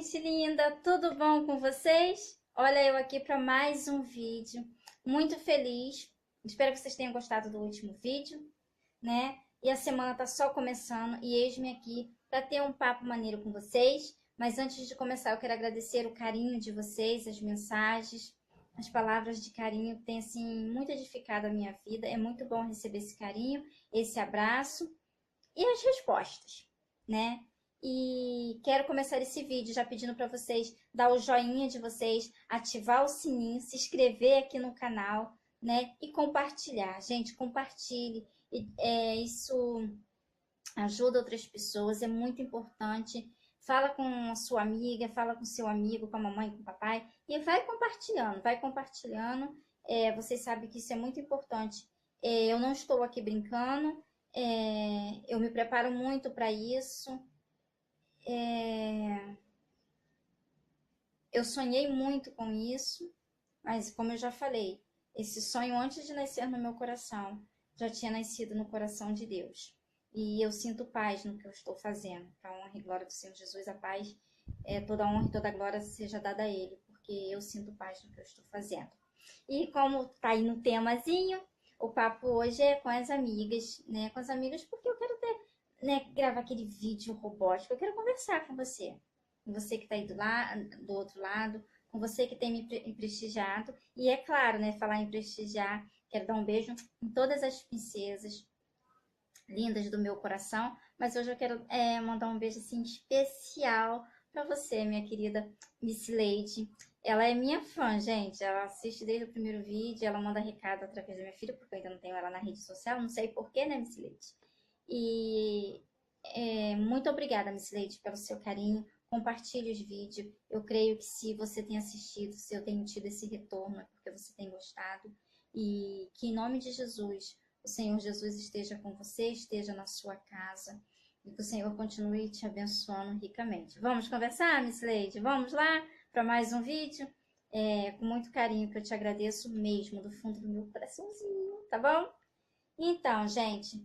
gente linda, tudo bom com vocês? Olha eu aqui para mais um vídeo, muito feliz. Espero que vocês tenham gostado do último vídeo, né? E a semana tá só começando e eis-me aqui para ter um papo maneiro com vocês. Mas antes de começar, eu quero agradecer o carinho de vocês, as mensagens, as palavras de carinho que têm assim muito edificado a minha vida. É muito bom receber esse carinho, esse abraço e as respostas, né? E quero começar esse vídeo já pedindo para vocês dar o joinha de vocês, ativar o sininho, se inscrever aqui no canal, né? E compartilhar. Gente, compartilhe. Isso ajuda outras pessoas, é muito importante. Fala com a sua amiga, fala com seu amigo, com a mamãe, com o papai, e vai compartilhando, vai compartilhando. Vocês sabem que isso é muito importante. Eu não estou aqui brincando, eu me preparo muito para isso. Eu sonhei muito com isso, mas como eu já falei, esse sonho antes de nascer no meu coração, já tinha nascido no coração de Deus. E eu sinto paz no que eu estou fazendo. Para a honra e glória do Senhor Jesus, a paz, toda a honra e toda a glória seja dada a Ele, porque eu sinto paz no que eu estou fazendo. E como tá aí no temazinho, o papo hoje é com as amigas, né? Com as amigas, porque eu quero ter, né, gravar aquele vídeo robótico. Eu quero conversar com você que tá aí do outro lado, com você que tem me prestigiado. E é claro, né, falar em prestigiar, quero dar um beijo em todas as princesas lindas do meu coração, mas hoje eu quero mandar um beijo assim especial para você, minha querida Miss Lady. Ela é minha fã, gente. Ela assiste desde o primeiro vídeo, ela manda recado através da minha filha, porque eu ainda não tenho ela na rede social, não sei porquê, né, Miss Lady? E muito obrigada, Miss Lady, pelo seu carinho. Compartilhe os vídeos. Eu creio que se você tem assistido, se eu tenho tido esse retorno, é porque você tem gostado. E que em nome de Jesus, o Senhor Jesus esteja com você, esteja na sua casa. E que o Senhor continue te abençoando ricamente. Vamos conversar, Miss Lady? Vamos lá para mais um vídeo? Com muito carinho, que eu te agradeço mesmo, do fundo do meu coraçãozinho, tá bom? Então, gente,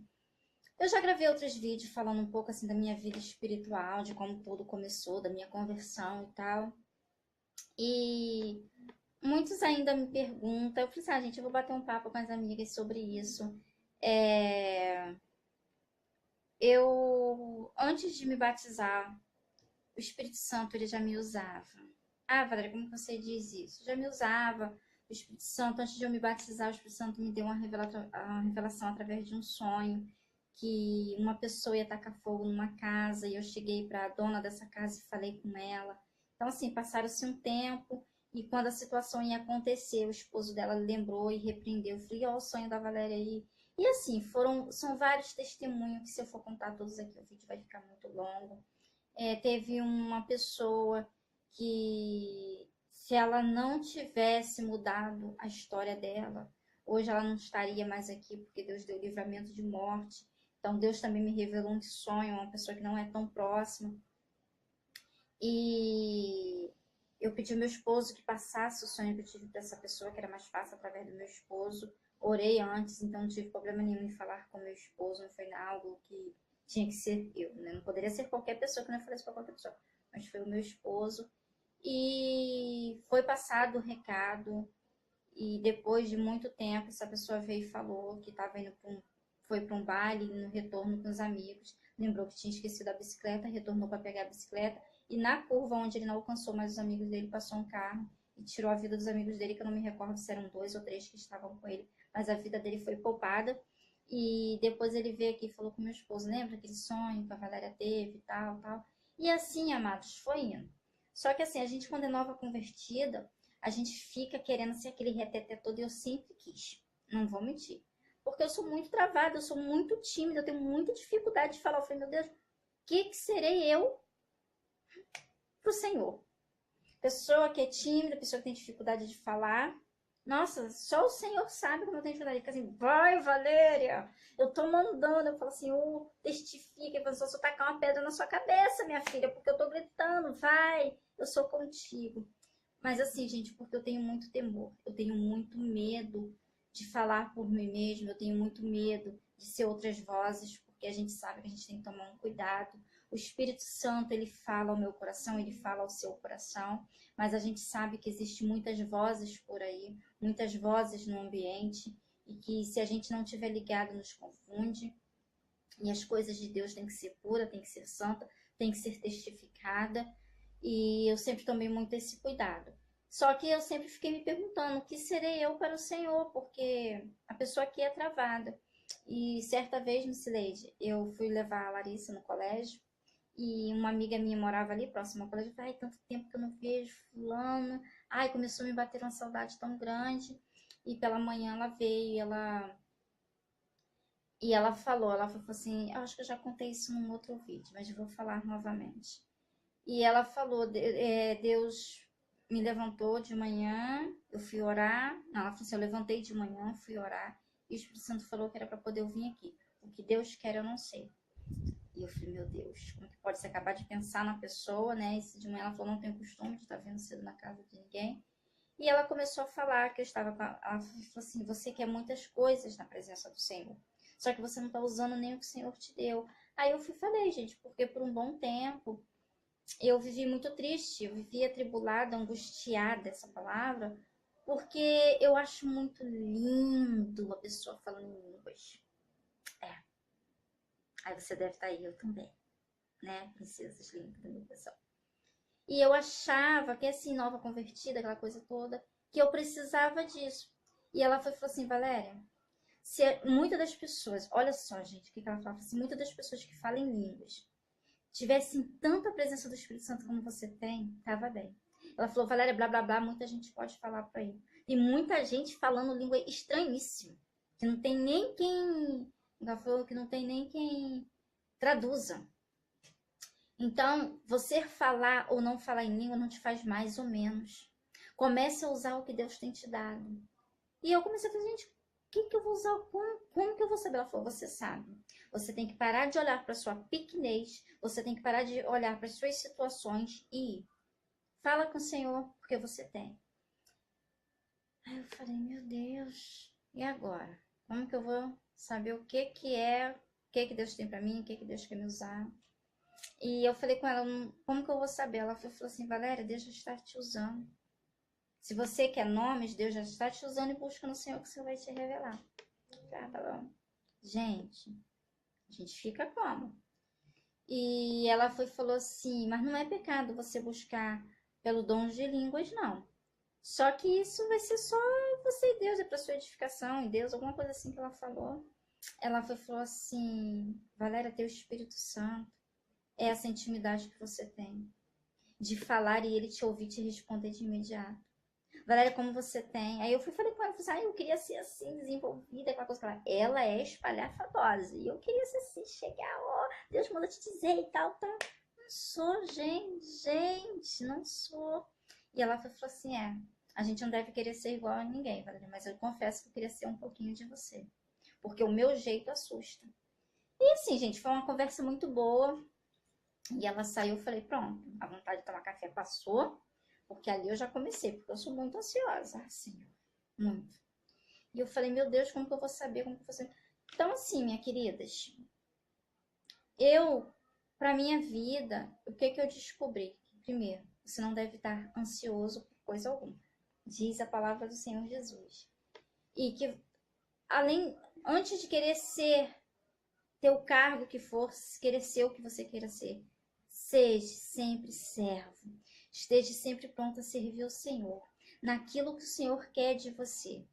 eu já gravei outros vídeos falando um pouco assim da minha vida espiritual, de como tudo começou, da minha conversão e tal. E muitos ainda me perguntam, eu falei assim, gente, eu vou bater um papo com as amigas sobre isso. Antes de me batizar, o Espírito Santo, ele já me usava. Ah, Valéria, como você diz isso? Já me usava. O Espírito Santo, antes de eu me batizar, o Espírito Santo me deu uma revelação através de um sonho, que uma pessoa ia tacar fogo numa casa, e eu cheguei para a dona dessa casa e falei com ela. Então, assim, passaram-se um tempo, e quando a situação ia acontecer, o esposo dela lembrou e repreendeu. Eu falei, ó, o sonho da Valéria aí. E assim, são vários testemunhos, que se eu for contar todos aqui, o vídeo vai ficar muito longo. Teve uma pessoa que, se ela não tivesse mudado a história dela, hoje ela não estaria mais aqui, porque Deus deu livramento de morte. Então Deus também me revelou um sonho, uma pessoa que não é tão próxima. E eu pedi ao meu esposo que passasse o sonho que eu tive para essa pessoa, que era mais fácil através do meu esposo. Orei antes, então não tive problema nenhum em falar com meu esposo, não foi algo que tinha que ser eu, né? Não poderia ser qualquer pessoa, que não falasse para qualquer pessoa, mas foi o meu esposo. E foi passado o recado, e depois de muito tempo, essa pessoa veio e falou que estava indo foi para um baile, no retorno com os amigos, lembrou que tinha esquecido a bicicleta, retornou para pegar a bicicleta, e na curva onde ele não alcançou mais os amigos dele, passou um carro e tirou a vida dos amigos dele, que eu não me recordo se eram 2 ou 3 que estavam com ele, mas a vida dele foi poupada. E depois ele veio aqui e falou com meu esposo, lembra aquele sonho que a Valéria teve e tal, tal. E assim, amados, foi indo. Só que assim, a gente quando é nova convertida, a gente fica querendo ser aquele reteté todo, e eu sempre quis, não vou mentir. Porque eu sou muito travada, eu sou muito tímida, eu tenho muita dificuldade de falar. Eu falei, meu Deus, o que serei eu pro Senhor? Pessoa que é tímida, pessoa que tem dificuldade de falar. Nossa, só o Senhor sabe como eu tenho dificuldade. Ele fica assim, vai, Valéria, eu tô mandando. Eu falo assim, testifica. Ele fala assim, eu só tacar uma pedra na sua cabeça, minha filha, porque eu tô gritando, vai, eu sou contigo. Mas assim, gente, porque eu tenho muito temor, eu tenho muito medo de falar por mim mesma, eu tenho muito medo de ser outras vozes, porque a gente sabe que a gente tem que tomar um cuidado. O Espírito Santo, ele fala ao meu coração, ele fala ao seu coração, mas a gente sabe que existem muitas vozes por aí, muitas vozes no ambiente, e que se a gente não estiver ligado, nos confunde. E as coisas de Deus têm que ser pura, tem que ser santa, tem que ser testificada. E eu sempre tomei muito esse cuidado. Só que eu sempre fiquei me perguntando, o que serei eu para o Senhor? Porque a pessoa aqui é travada. E certa vez, Lucileide, eu fui levar a Larissa no colégio, e uma amiga minha morava ali próximo ao colégio. Eu falei, ai, tanto tempo que eu não vejo fulano. Ai, começou a me bater uma saudade tão grande. E pela manhã ela veio, ela falou assim, eu acho que eu já contei isso num outro vídeo, mas eu vou falar novamente. E ela falou, Deus me levantou de manhã, eu fui orar. Não, ela falou assim, eu levantei de manhã, fui orar, e o Espírito Santo falou que era para poder eu vir aqui. O que Deus quer, eu não sei. E eu falei, meu Deus, como que pode se acabar de pensar na pessoa, né? E de manhã ela falou, não tenho costume de estar vindo cedo na casa de ninguém. E ela começou a falar que eu estava com ela falou assim, você quer muitas coisas na presença do Senhor, só que você não está usando nem o que o Senhor te deu. Aí eu falei, gente, porque por um bom tempo eu vivi muito triste, eu vivi atribulada, angustiada, essa palavra, porque eu acho muito lindo a pessoa falando em línguas. Aí você deve estar aí, eu também, né? Princesas lindas do meu coração. E eu achava que, assim, nova convertida, aquela coisa toda, que eu precisava disso. E ela falou assim, Valéria, se muitas das pessoas, olha só, gente, o que ela falava, se muitas das pessoas que falam em línguas tivessem tanta presença do Espírito Santo como você tem, tava bem. Ela falou, Valéria, blá, blá, blá, muita gente pode falar por aí. Tem muita gente falando língua estranhíssima, que não tem nem quem, ela falou que não tem nem quem traduza. Então, você falar ou não falar em língua não te faz mais ou menos. Comece a usar o que Deus tem te dado. E eu comecei a fazer, gente, o que eu vou usar? Como que eu vou saber? Ela falou, você sabe. Você tem que parar de olhar para sua pequenez, você tem que parar de olhar para as suas situações e fala com o Senhor, porque você tem. Aí eu falei, meu Deus, e agora? Como que eu vou saber o que é, o que Deus tem para mim, o que Deus quer me usar? E eu falei com ela, como que eu vou saber? Ela falou assim, Valéria, Deus já está te usando. Se você quer nomes, Deus já está te usando e busca no Senhor que o Senhor vai te revelar. Tá bom. Gente, a gente fica como? E ela falou assim, mas não é pecado você buscar pelo dom de línguas, não. Só que isso vai ser só você e Deus, é para sua edificação, e Deus, alguma coisa assim que ela falou. Ela falou assim, Valéria, teu Espírito Santo, é essa intimidade que você tem, de falar e ele te ouvir, te responder de imediato. Valéria, como você tem? Aí eu falei com ela, falei assim, eu queria ser assim, desenvolvida, aquela coisa. Ela é espalhafatosa, e eu queria ser assim, chegar, ó, Deus manda te dizer e tal, tá? Não sou, gente, não sou. E ela falou assim, a gente não deve querer ser igual a ninguém, Valéria, mas eu confesso que eu queria ser um pouquinho de você, porque o meu jeito assusta. E assim, gente, foi uma conversa muito boa. E ela saiu, eu falei, pronto, a vontade de tomar café passou, porque ali eu já comecei, porque eu sou muito ansiosa, assim, muito. E eu falei, meu Deus, como que eu vou saber, como que eu vou saber? Então, assim, minhas queridas, pra minha vida, o que eu descobri? Primeiro, você não deve estar ansioso por coisa alguma. Diz a palavra do Senhor Jesus. E que, antes de querer ser, ter o cargo que for, querer ser o que você queira ser, seja sempre servo. Esteja sempre pronto a servir o Senhor, naquilo que o Senhor quer de você.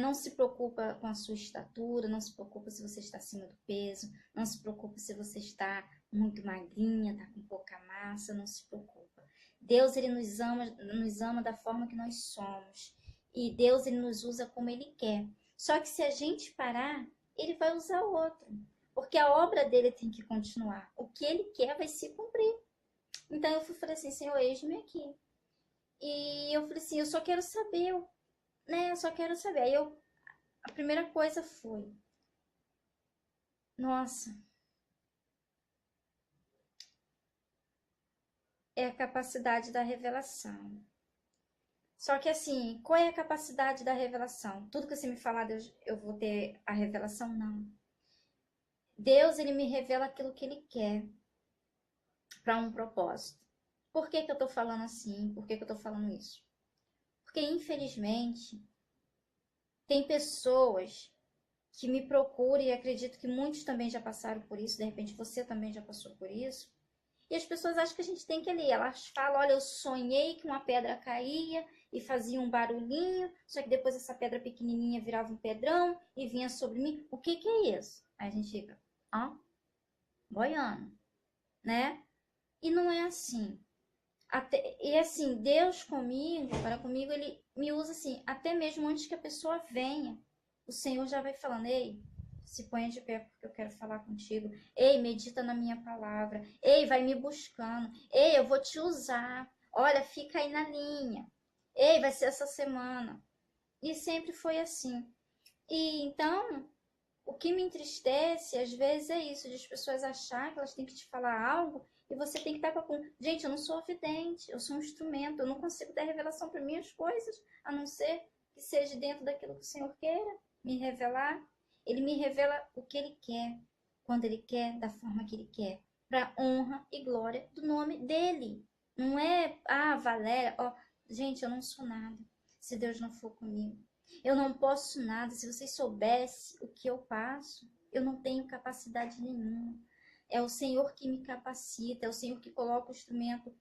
Não se preocupa com a sua estatura, não se preocupa se você está acima do peso, não se preocupa se você está muito magrinha, está com pouca massa, não se preocupa. Deus, ele nos ama da forma que nós somos. E Deus, ele nos usa como ele quer. Só que se a gente parar, ele vai usar o outro. Porque a obra dele tem que continuar. O que ele quer vai se cumprir. Então eu falei assim, Senhor, eis-me aqui. E eu falei assim, eu só quero saber, né? Eu só quero saber. Aí a primeira coisa foi, nossa, é a capacidade da revelação. Só que assim, qual é a capacidade da revelação? Tudo que você me falar, Deus, eu vou ter a revelação? Não. Deus, ele me revela aquilo que ele quer. para um propósito. Por que que eu tô falando assim? Por que que eu tô falando isso? Porque, infelizmente, tem pessoas que me procuram, e acredito que muitos também já passaram por isso, de repente você também já passou por isso, e as pessoas acham que a gente tem que ler. Elas falam, olha, eu sonhei que uma pedra caía e fazia um barulhinho, só que depois essa pedra pequenininha virava um pedrão e vinha sobre mim. O que que é isso? Aí a gente fica, boiando, né? E não é assim. E assim, Deus comigo, para comigo, ele me usa assim, até mesmo antes que a pessoa venha. O Senhor já vai falando, ei, se ponha de pé porque eu quero falar contigo. Ei, medita na minha palavra. Ei, vai me buscando. Ei, eu vou te usar. Olha, fica aí na linha. Ei, vai ser essa semana. E sempre foi assim. E então, o que me entristece às vezes é isso, de as pessoas achar que elas têm que te falar algo e você tem que estar com a... Gente, eu não sou vidente, eu sou um instrumento, eu não consigo dar revelação para minhas coisas, a não ser que seja dentro daquilo que o Senhor queira me revelar. Ele me revela o que Ele quer, quando Ele quer, da forma que Ele quer, para honra e glória do nome dEle. Não é, Valéria, gente, eu não sou nada, se Deus não for comigo. Eu não posso nada. Se vocês soubessem o que eu passo, eu não tenho capacidade nenhuma. É o Senhor que me capacita, é o Senhor que coloca o instrumento,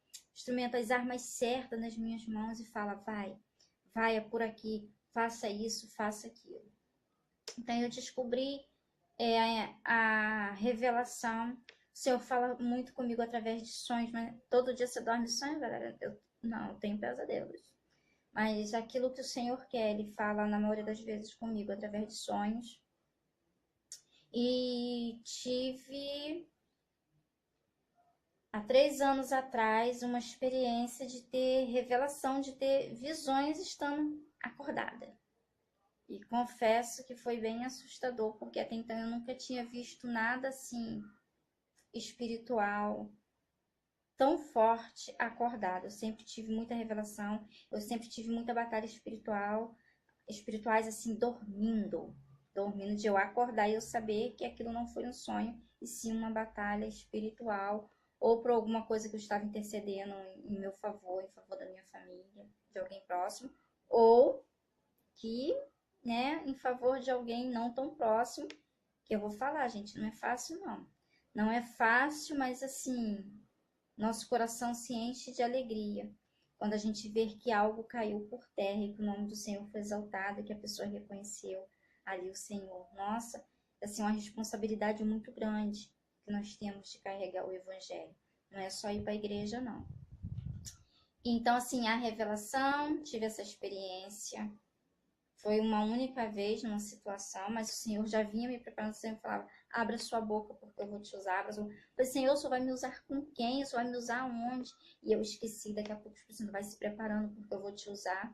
as armas certas nas minhas mãos e fala, vai, é por aqui, faça isso, faça aquilo. Então eu descobri a revelação. O Senhor fala muito comigo através de sonhos, mas todo dia você dorme sonho, galera? Eu tenho pesadelos. Mas aquilo que o Senhor quer, Ele fala na maioria das vezes comigo através de sonhos. E tive, há 3 anos atrás, uma experiência de ter revelação, de ter visões estando acordada. E confesso que foi bem assustador, porque até então eu nunca tinha visto nada assim espiritual, tão forte acordado. Eu sempre tive muita revelação, eu sempre tive muita batalha espirituais assim, dormindo de eu acordar e eu saber que aquilo não foi um sonho, e sim uma batalha espiritual, ou por alguma coisa que eu estava intercedendo em meu favor, em favor da minha família, de alguém próximo, ou que, né, em favor de alguém não tão próximo, que eu vou falar, gente, não é fácil não. Não é fácil, mas assim, nosso coração se enche de alegria quando a gente vê que algo caiu por terra e que o nome do Senhor foi exaltado, que a pessoa reconheceu ali o Senhor. Nossa, assim, uma responsabilidade muito grande que nós temos de carregar o Evangelho. Não é só ir para a igreja, não. Então, assim, a revelação, tive essa experiência. Foi uma única vez numa situação, mas o Senhor já vinha me preparando, o Senhor falava, abra sua boca porque eu vou te usar. Eu falei, Senhor, o Senhor vai me usar com quem? O Senhor vai me usar aonde? E eu esqueci, daqui a pouco o Senhor vai se preparando porque eu vou te usar.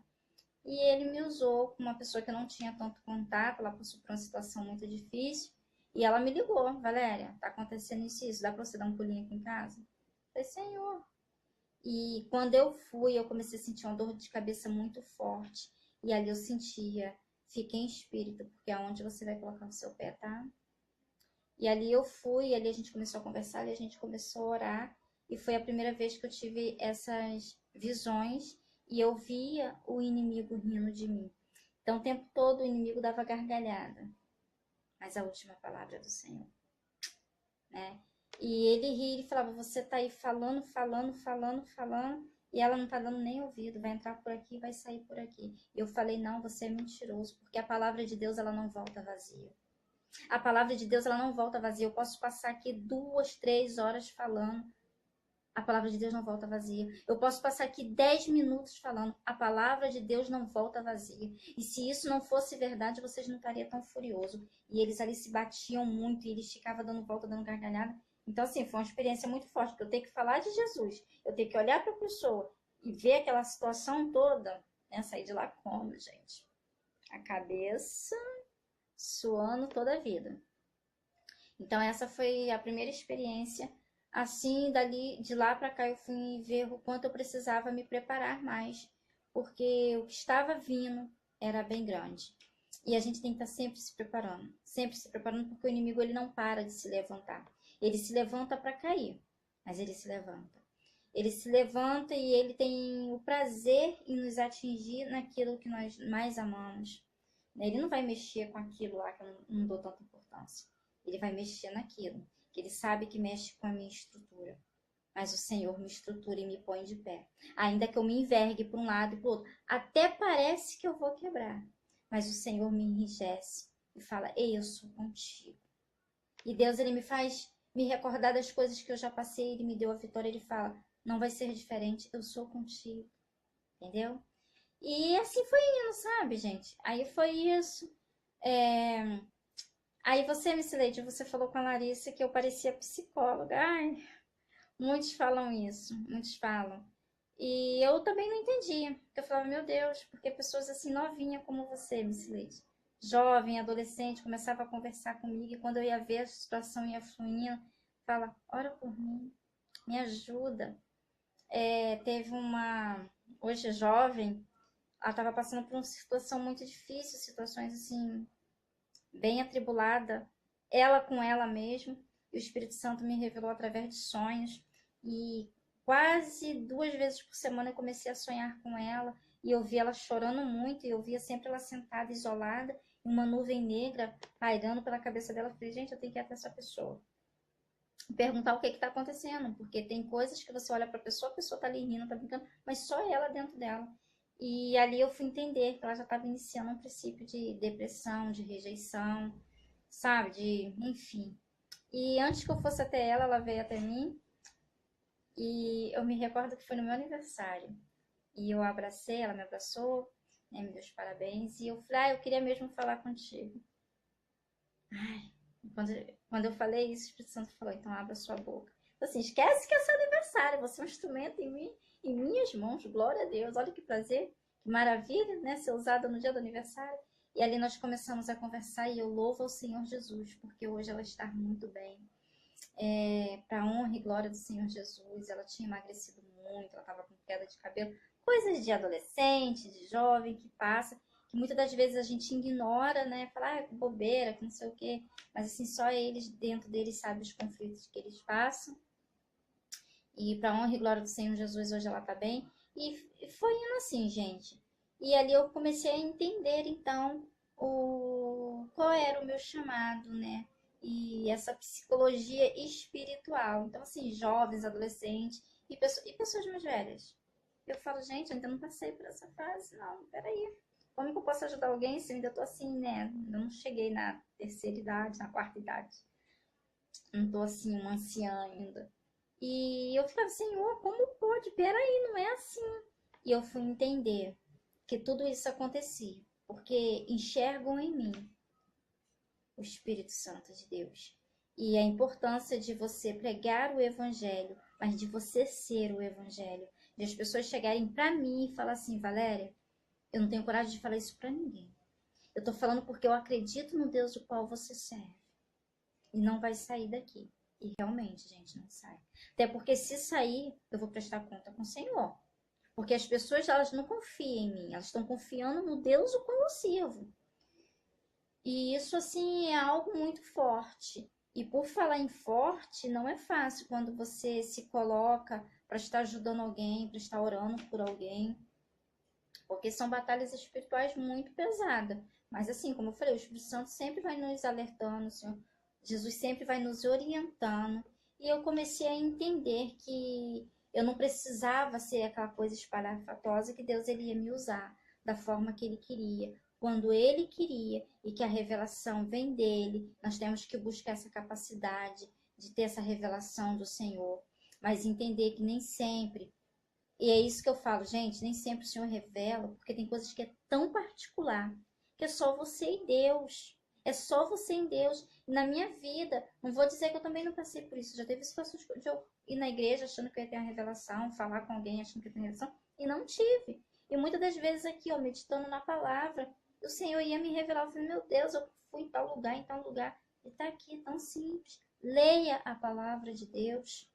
E ele me usou com uma pessoa que eu não tinha tanto contato, ela passou por uma situação muito difícil. E ela me ligou, Valéria, tá acontecendo isso, dá pra você dar um pulinho aqui em casa? Eu falei, Senhor. E quando eu fui, eu comecei a sentir uma dor de cabeça muito forte. E ali eu sentia, fique em espírito, porque é onde você vai colocar o seu pé, tá? E ali eu fui, ali a gente começou a conversar, ali a gente começou a orar. E foi a primeira vez que eu tive essas visões e eu via o inimigo rindo de mim. Então o tempo todo o inimigo dava gargalhada. Mas a última palavra é do Senhor, né? E ele ria, ele falava, você tá aí falando, e ela não tá dando nem ouvido, vai entrar por aqui, vai sair por aqui. Eu falei, não, você é mentiroso, porque a palavra de Deus, ela não volta vazia. A palavra de Deus, ela não volta vazia. Eu posso passar aqui 2, 3 horas falando, a palavra de Deus não volta vazia. Eu posso passar aqui 10 minutos falando, a palavra de Deus não volta vazia. E se isso não fosse verdade, vocês não estariam tão furiosos. E eles ali se batiam muito, e eles ficavam dando volta, dando gargalhada. Então, assim, foi uma experiência muito forte, porque eu tenho que falar de Jesus, eu tenho que olhar para a pessoa e ver aquela situação toda, né? Sair de lá como, gente? A cabeça suando toda a vida. Então, essa foi a primeira experiência. Assim, de lá para cá, eu fui ver o quanto eu precisava me preparar mais, porque o que estava vindo era bem grande. E a gente tem que estar sempre se preparando, porque o inimigo ele não para de se levantar. Ele se levanta para cair, mas ele se levanta. Ele se levanta e ele tem o prazer em nos atingir naquilo que nós mais amamos. Ele não vai mexer com aquilo lá que eu não dou tanta importância. Ele vai mexer naquilo, que ele sabe que mexe com a minha estrutura. Mas o Senhor me estrutura e me põe de pé. Ainda que eu me envergue para um lado e para o outro. Até parece que eu vou quebrar. Mas o Senhor me enrijece e fala, ei, eu sou contigo. E Deus, ele me faz me recordar das coisas que eu já passei. Ele me deu a vitória. Ele fala, não vai ser diferente, eu sou contigo. Entendeu? E assim foi indo, sabe, gente? Aí foi isso. Aí você, Miss Leite, você falou com a Larissa que eu parecia psicóloga. Ai, muitos falam isso, muitos falam. E eu também não entendia. Porque eu falava, meu Deus, porque pessoas assim novinha como você, Miss Leite, jovem, adolescente, começava a conversar comigo e quando eu ia ver a situação ia fluindo, fala, ora por mim, me ajuda. Teve uma, hoje jovem, ela estava passando por uma situação muito difícil, situações assim, bem atribulada, ela com ela mesma, e o Espírito Santo me revelou através de sonhos, e quase 2 vezes por semana eu comecei a sonhar com ela, e eu via ela chorando muito, e eu via sempre ela sentada, isolada, e uma nuvem negra pairando pela cabeça dela. Eu falei, gente, eu tenho que ir até essa pessoa. Perguntar o que está acontecendo, porque tem coisas que você olha para a pessoa está ali rindo, está brincando, mas só ela dentro dela. E ali eu fui entender que ela já estava iniciando um princípio de depressão, de rejeição, sabe, enfim. E antes que eu fosse até ela, ela veio até mim e eu me recordo que foi no meu aniversário. E eu abracei, ela me abraçou, né, me deu os parabéns e eu falei, eu queria mesmo falar contigo. Ai, quando eu falei isso, o Espírito Santo falou, então abra sua boca. Assim, esquece que é seu aniversário, você é um instrumento em mim, em minhas mãos, glória a Deus, olha que prazer, que maravilha, né, ser usada no dia do aniversário. E ali nós começamos a conversar e eu louvo ao Senhor Jesus, porque hoje ela está muito bem. Para a honra e glória do Senhor Jesus, ela tinha emagrecido muito, ela estava com queda de cabelo, coisas de adolescente, de jovem que passa, que muitas das vezes a gente ignora, né? Fala, que bobeira, que não sei o quê. Mas assim, só eles, dentro deles, sabem os conflitos que eles passam. E para honra e glória do Senhor Jesus, hoje ela tá bem. E foi indo assim, gente. E ali eu comecei a entender, então, qual era o meu chamado, né? E essa psicologia espiritual. Então, assim, jovens, adolescentes e pessoas mais velhas. Eu falo, gente, eu ainda não passei por essa fase, não, peraí. Como que eu posso ajudar alguém se eu ainda tô assim, né? Eu não cheguei na terceira idade, na quarta idade. Não tô assim, uma anciã ainda. E eu ficava, Senhor, como pode? Peraí, não é assim. E eu fui entender que tudo isso acontecia porque enxergam em mim o Espírito Santo de Deus. E a importância de você pregar o Evangelho, mas de você ser o Evangelho. De as pessoas chegarem para mim e falar assim, Valéria, eu não tenho coragem de falar isso para ninguém. Eu tô falando porque eu acredito no Deus do qual você serve. E não vai sair daqui. E realmente, gente, não sai. Até porque se sair, eu vou prestar conta com o Senhor. Porque as pessoas, elas não confiam em mim. Elas estão confiando no Deus o qual eu sirvo. E isso, assim, é algo muito forte. E por falar em forte, não é fácil quando você se coloca para estar ajudando alguém, para estar orando por alguém. Porque são batalhas espirituais muito pesadas. Mas assim, como eu falei, o Espírito Santo sempre vai nos alertando, Senhor. Jesus sempre vai nos orientando. E eu comecei a entender que eu não precisava ser aquela coisa espalhafatosa, que Deus ele ia me usar da forma que ele queria, quando ele queria, e que a revelação vem dele. Nós temos que buscar essa capacidade de ter essa revelação do Senhor, mas entender que nem sempre. E é isso que eu falo, gente, nem sempre o Senhor revela, porque tem coisas que é tão particular, que é só você e Deus. É só você em Deus. E na minha vida, não vou dizer que eu também não passei por isso. Já teve situações de eu ir na igreja achando que eu ia ter uma revelação, falar com alguém achando que eu ia ter uma revelação, e não tive. E muitas das vezes aqui, ó, meditando na palavra, o Senhor ia me revelar, eu falei, meu Deus, eu fui em tal lugar, e tá aqui, tão simples. Leia a palavra de Deus.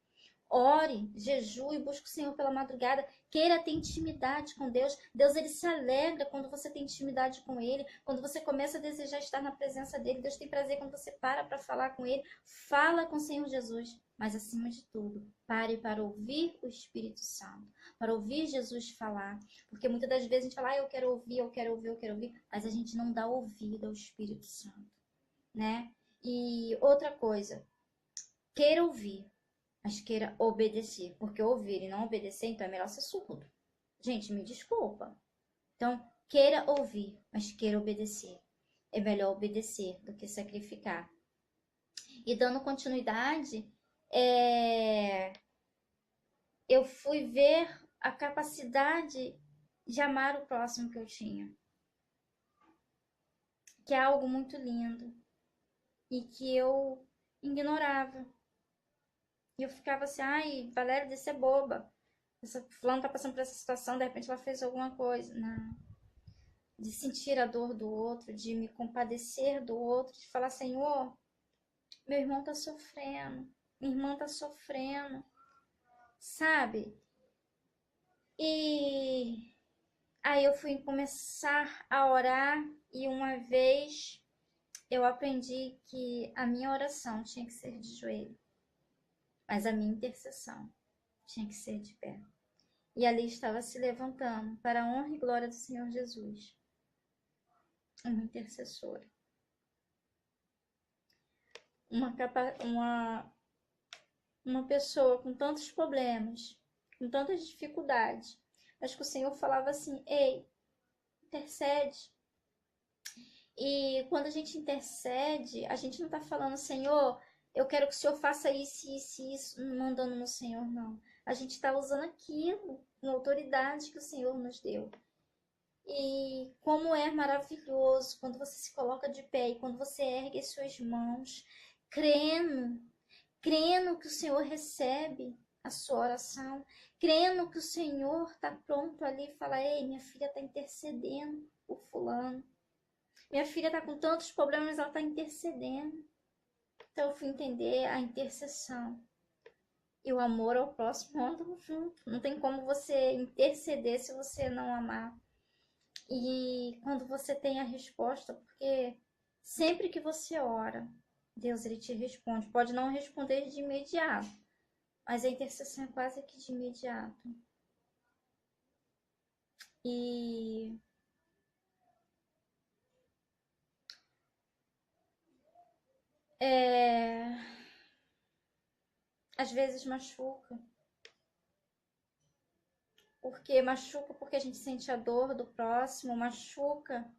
ore, jejue, busque o Senhor pela madrugada, queira ter intimidade com Deus. Deus, ele se alegra quando você tem intimidade com ele, quando você começa a desejar estar na presença dele. Deus tem prazer quando você para falar com ele. Fala com o Senhor Jesus, mas acima de tudo, pare para ouvir o Espírito Santo, para ouvir Jesus falar, porque muitas das vezes a gente fala, eu quero ouvir, eu quero ouvir, eu quero ouvir, mas a gente não dá ouvido ao Espírito Santo, né? E outra coisa, queira ouvir, mas queira obedecer, porque ouvir e não obedecer, então é melhor ser surdo. Gente, me desculpa. Então, queira ouvir, mas queira obedecer. É melhor obedecer do que sacrificar. E dando continuidade, eu fui ver a capacidade de amar o próximo que eu tinha, que é algo muito lindo e que eu ignorava. E eu ficava assim, ai, Valéria, de ser boba. Essa fulana tá passando por essa situação, de repente ela fez alguma coisa. Não. De sentir a dor do outro, de me compadecer do outro, de falar, Senhor, meu irmão tá sofrendo, minha irmã tá sofrendo, sabe? E aí eu fui começar a orar e uma vez eu aprendi que a minha oração tinha que ser de joelho, mas a minha intercessão tinha que ser de pé. E ali estava se levantando, para a honra e glória do Senhor Jesus, uma intercessora. Uma pessoa com tantos problemas, com tantas dificuldades, mas que o Senhor falava assim, ei, intercede. E quando a gente intercede, a gente não está falando, Senhor, eu quero que o Senhor faça isso, isso, isso, mandando no Senhor, não. A gente está usando aquilo, com autoridade que o Senhor nos deu. E como é maravilhoso quando você se coloca de pé e quando você ergue as suas mãos, crendo que o Senhor recebe a sua oração, crendo que o Senhor está pronto ali e fala, ei, minha filha está intercedendo por fulano. Minha filha está com tantos problemas, mas ela está intercedendo. Então eu fui entender a intercessão. E o amor ao próximo andam junto. Não tem como você interceder se você não amar. E quando você tem a resposta, porque sempre que você ora, Deus ele te responde. Pode não responder de imediato, mas a intercessão é quase que de imediato. E às vezes machuca. Porque machuca porque a gente sente a dor do próximo, machuca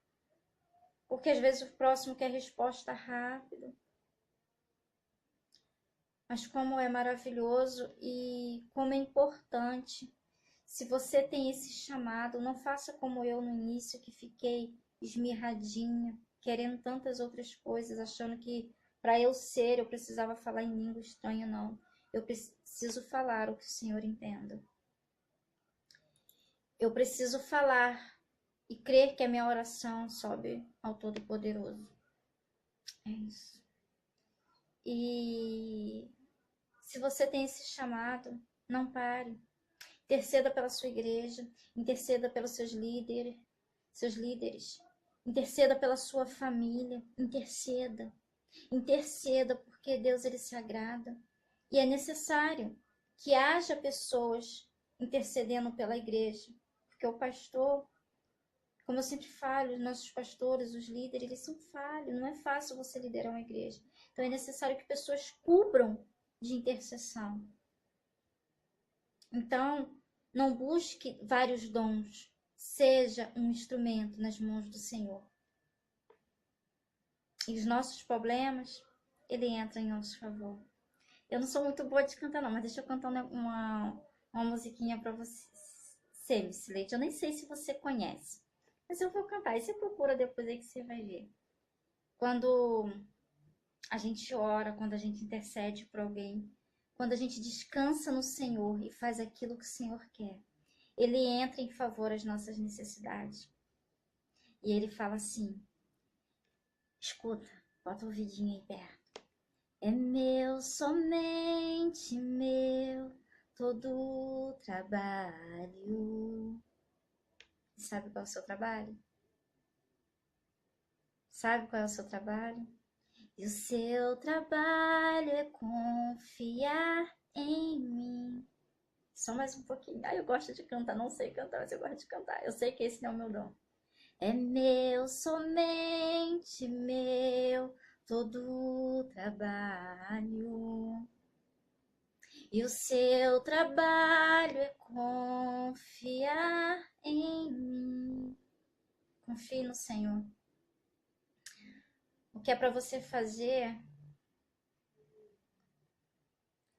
porque às vezes o próximo quer resposta rápida. Mas como é maravilhoso e como é importante. Se você tem esse chamado, não faça como eu no início, que fiquei esmirradinha, querendo tantas outras coisas, achando que para eu ser, eu precisava falar em língua estranha, não. Eu preciso falar o que o Senhor entenda. Eu preciso falar e crer que a minha oração sobe ao Todo-Poderoso. É isso. E se você tem esse chamado, não pare. Interceda pela sua igreja, interceda pelos seus líderes, interceda pela sua família, interceda porque Deus ele se agrada. E é necessário que haja pessoas intercedendo pela igreja, porque o pastor, como eu sempre falo, os nossos pastores, os líderes, eles são falhos, não é fácil você liderar uma igreja. Então é necessário que pessoas cubram de intercessão. Então, não busque vários dons. Seja um instrumento nas mãos do Senhor. E os nossos problemas, ele entra em nosso favor. Eu não sou muito boa de cantar, não, mas deixa eu cantar uma musiquinha pra você, Miss Leite. Eu nem sei se você conhece, mas eu vou cantar. E você procura depois aí que você vai ver. Quando a gente ora, quando a gente intercede por alguém, quando a gente descansa no Senhor e faz aquilo que o Senhor quer, ele entra em favor das nossas necessidades. E ele fala assim, escuta, bota o ouvidinho aí perto. É meu, somente meu, todo trabalho. Sabe qual é o seu trabalho? Sabe qual é o seu trabalho? E o seu trabalho é confiar em mim. Só mais um pouquinho. Eu gosto de cantar, não sei cantar, mas eu gosto de cantar. Eu sei que esse não é o meu dom. É meu, somente meu, todo o trabalho. E o seu trabalho é confiar em mim. Confie no Senhor. O que é para você fazer,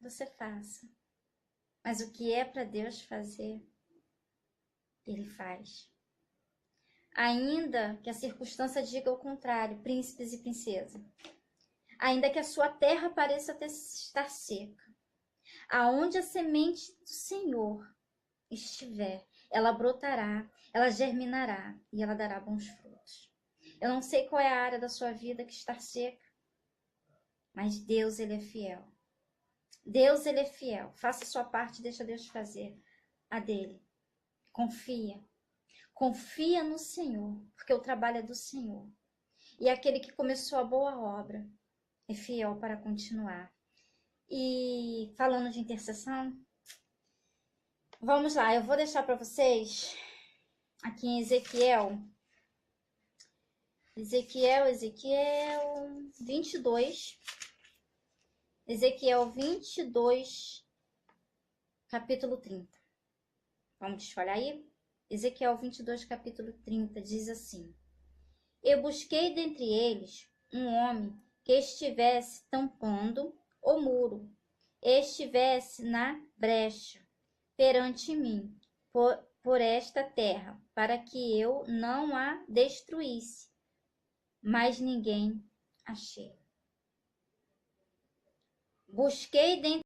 você faça. Mas o que é para Deus fazer, Ele faz. Ainda que a circunstância diga o contrário, príncipes e princesas. Ainda que a sua terra pareça estar seca. Aonde a semente do Senhor estiver, ela brotará, ela germinará e ela dará bons frutos. Eu não sei qual é a área da sua vida que está seca, mas Deus, Ele é fiel. Deus, Ele é fiel. Faça a sua parte, deixa Deus fazer a dele. Confia. Confia no Senhor, porque o trabalho é do Senhor. E aquele que começou a boa obra é fiel para continuar. E falando de intercessão, vamos lá, eu vou deixar para vocês aqui em Ezequiel 22. Ezequiel 22, capítulo 30. Vamos olhar aí? Ezequiel 22, capítulo 30, diz assim: Eu busquei dentre eles um homem que estivesse tampando o muro, estivesse na brecha perante mim, por esta terra, para que eu não a destruísse. Mas ninguém achei. Busquei dentre